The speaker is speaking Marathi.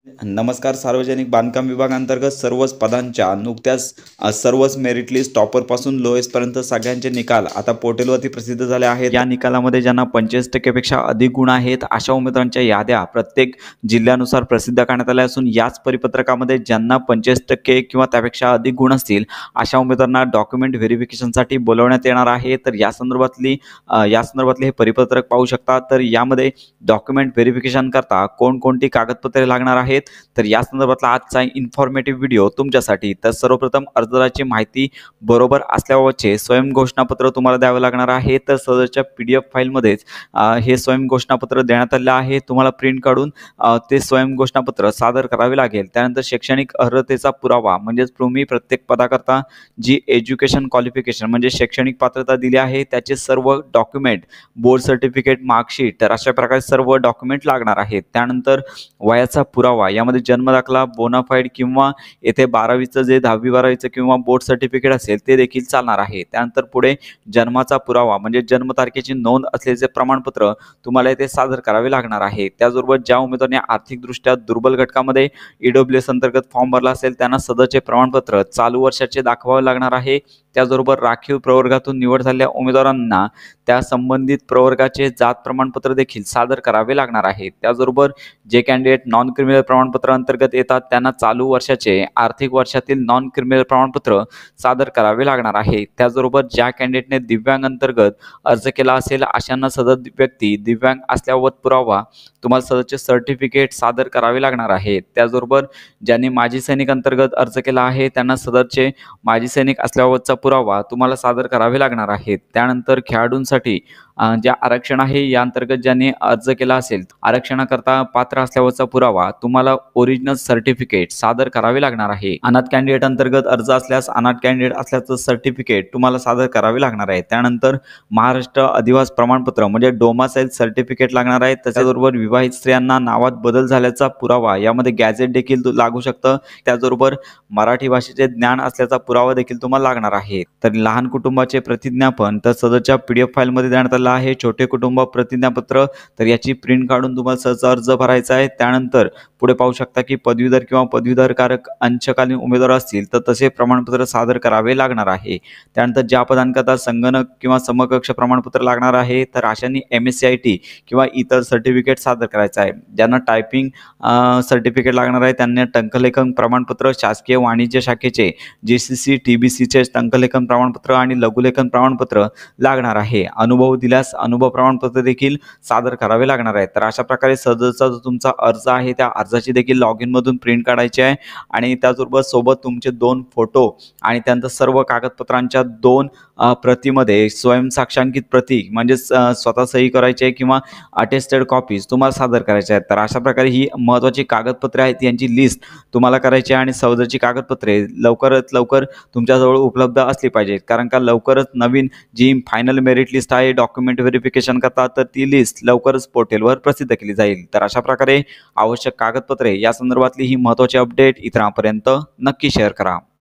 नमस्कार. सार्वजनिक बांधकाम विभागांतर्गत सर्वच पदांच्या नुकत्याच सर्वच मेरिट लिस्ट टॉपरपासून लोएस्टपर्यंत सगळ्यांचे निकाल आता पोर्टलवरती प्रसिद्ध झाले आहेत. या निकालामध्ये ज्यांना 85% पेक्षा अधिक गुण आहेत अशा उमेदवारांच्या याद्या प्रत्येक जिल्ह्यानुसार प्रसिद्ध करण्यात आल्या असून याच परिपत्रकामध्ये ज्यांना 85% किंवा त्यापेक्षा अधिक गुण असतील अशा उमेदवारांना डॉक्युमेंट व्हेरिफिकेशनसाठी बोलवण्यात येणार आहे. तर या संदर्भातले हे परिपत्रक पाहू शकता. तर यामध्ये डॉक्युमेंट व्हेरिफिकेशन करता कोणकोणती कागदपत्रे लागणार आहेत तर या संदर्भातला आजचा इन्फॉर्मेटिव्ह व्हिडिओ तुमच्यासाठी. तर सर्वप्रथम अर्जदाराची माहिती बरोबर असल्याबाबतचे स्वयं घोषणापत्र तुम्हाला द्यावे लागणार आहे. तर सदरच्या PDF फाईलमध्येच हे स्वयं घोषणापत्र देण्यात आले आहे. तुम्हाला प्रिंट काढून ते स्वयं घोषणापत्र सादर करावे लागेल. त्यानंतर शैक्षणिक अर्हतेचा पुरावा म्हणजेच तुम्ही प्रत्येक पदाकरता जी एज्युकेशन क्वालिफिकेशन म्हणजे शैक्षणिक पात्रता दिली आहे त्याचे सर्व डॉक्युमेंट, बोर्ड सर्टिफिकेट, मार्कशीट, तर अशा प्रकारे सर्व डॉक्युमेंट लागणार आहेत. त्यानंतर वयाचा पुरावा, यामध्ये जन्मदाखला, बोनाफाईड किंवा येथे 12वीचं जे 10वी-12वीचं किंवा बोर्ड सर्टिफिकेट असेल ते देखील चालणार आहे. त्यानंतर पुढे जन्माचा पुरावा म्हणजे जन्मतारखेची नोंद असलेले प्रमाणपत्र तुम्हाला येथे सादर करावे लागणार आहे. त्याचबरोबर ज्या उमेदवारांनी आर्थिकदृष्ट्या दुर्बल घटकामध्ये EWS अंतर्गत फॉर्म भरला असेल त्यांना सदरचे प्रमाणपत्र चालू वर्षाचे दाखवावे लागणार आहे. त्याचबरोबर राखीव प्रवर्गातून निवड झालेल्या उमेदवारांना त्या संबंधित प्रवर्गाचे जात प्रमाणपत्र देखील सादर करावे लागणार आहे. त्याचबरोबर जे कॅन्डिडेट नॉन क्रिमिनल प्रमाणपत्र अंतर्गत येतात त्यांना चालू वर्षाचे आर्थिक वर्षातील नॉन क्रिमिनल प्रमाणपत्र सादर करावे लागणार आहे. त्याचबरोबर ज्या कॅन्डिडेटने दिव्यांग अंतर्गत अर्ज केला असेल अशांना सदर व्यक्ती दिव्यांग असल्याबाबत पुरावा तुम्हाला सदरचे सर्टिफिकेट सादर करावे लागणार आहे. त्याचबरोबर ज्यांनी माजी सैनिक अंतर्गत अर्ज केला आहे त्यांना सदरचे माजी सैनिक असल्याबाबतचा पुरावा तुम्हाला सादर करावे लागणार आहे. त्यानंतर खेळाडूंसाठी जे आरक्षण आहे या अंतर्गत ज्यांनी अर्ज केला असेल आरक्षणाकरता पात्र असल्यावरचा पुरावा तुम्हाला ओरिजिनल सर्टिफिकेट सादर करावे लागणार आहे. अनाथ कॅन्डिडेट अंतर्गत अर्ज असल्यास अनाथ कॅन्डिडेट असल्याचं सर्टिफिकेट तुम्हाला सादर करावे लागणार आहे. त्यानंतर महाराष्ट्र अधिवास प्रमाणपत्र म्हणजे डोमासाईल सर्टिफिकेट लागणार आहे. त्याचबरोबर विवाहित स्त्रियांना नावात बदल झाल्याचा पुरावा, यामध्ये गॅझेट देखील लागू शकतं. त्याचबरोबर मराठी भाषेचे ज्ञान असल्याचा पुरावा देखील तुम्हाला लागणार आहे. तर लहान कुटुंबाचे प्रतिज्ञापन तर सदरच्या PDF फाईलमध्ये देण्यात आलं आहे. छोटे कुटुंब प्रतिज्ञापत्र तर याची प्रिंट काढून तुम्हाला सहज अर्ज भरायचा आहे. त्यानंतर पुढे पाहू शकता की पदवीधर किंवा पदवीधरकारक अंशकालीन उमेदवार असतील तर तसे प्रमाणपत्र सादर करावे लागणार आहे. त्यानंतर ज्या पदांकरता संगणक किंवा समकक्ष प्रमाणपत्र लागणार आहे तर अशांनी MSc किंवा इतर सर्टिफिकेट सादर करायचं आहे. ज्यांना टायपिंग सर्टिफिकेट लागणार आहे त्यांनी टंकलेखन प्रमाणपत्र, शासकीय वाणिज्य शाखेचे GCC TBCचे टंकलेखन प्रमाणपत्र आणि लघुलेखन प्रमाणपत्र लागणार आहे. अनुभव दिल्यास अनुभव प्रमाणपत्र देखील सादर करावे लागणार आहे. तर अशा प्रकारे सदरचा जो तुमचा अर्ज आहे त्या अर्जाची देखील लॉगिन मधून प्रिंट काढायची आहे आणि त्याचबरोबर सोबत तुमचे 2 फोटो आणि त्यानंतर सर्व कागदपत्रांच्या 2 प्रतीमध्ये स्वयंसाक्षांकित प्रती म्हणजे स्वतः सही करायची आहे किंवा अटेस्टेड कॉपीज तुम्हाला सादर करायच्या आहेत. तर अशा प्रकारे ही महत्त्वाची कागदपत्रे आहेत यांची लिस्ट तुम्हाला करायची आहे आणि सदरची कागदपत्रे लवकरात लवकर तुमच्याजवळ उपलब्ध असली पाहिजेत. कारण का लवकरच नवीन जी फायनल मेरिट लिस्ट आहे डॉक्युमेंट व्हेरिफिकेशन करता तर ती लिस्ट लवकरच पोर्टलवर प्रसिद्ध केली जाईल. तर अशा प्रकारे आवश्यक कागदपत्रे या संदर्भातली ही महत्त्वाची अपडेट इतरांपर्यंत नक्की शेअर करा.